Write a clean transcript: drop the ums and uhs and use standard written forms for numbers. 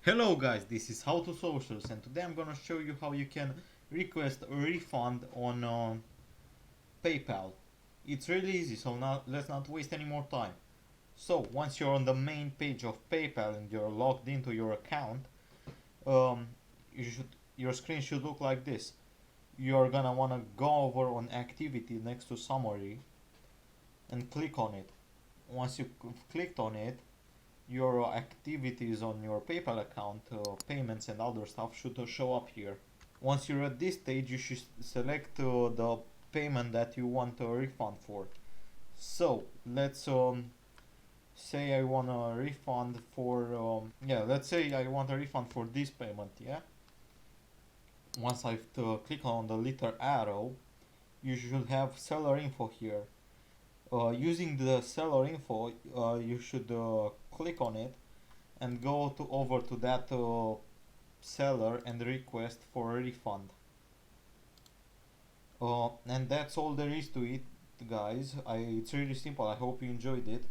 Hello guys, this is How to Socials and today I'm gonna show you how you can request a refund on PayPal. It's really easy, so now let's not waste any more time. So once you're on the main page of PayPal and you're logged into your account, um, your screen should look like this. You're gonna wanna go over on activity next to summary and click on it. Once you've clicked on it, your activities on your PayPal account, payments and other stuff should show up here. Once you're at this stage, you should select the payment that you want a refund for. So let's say I want a refund for let's say I want a refund for this payment. Yeah. Once I've click on the little arrow, you should have seller info here. Using the seller info, you should click on it and go to over to that seller and request for a refund. And that's all there is to it, guys. It's really simple. I hope you enjoyed it.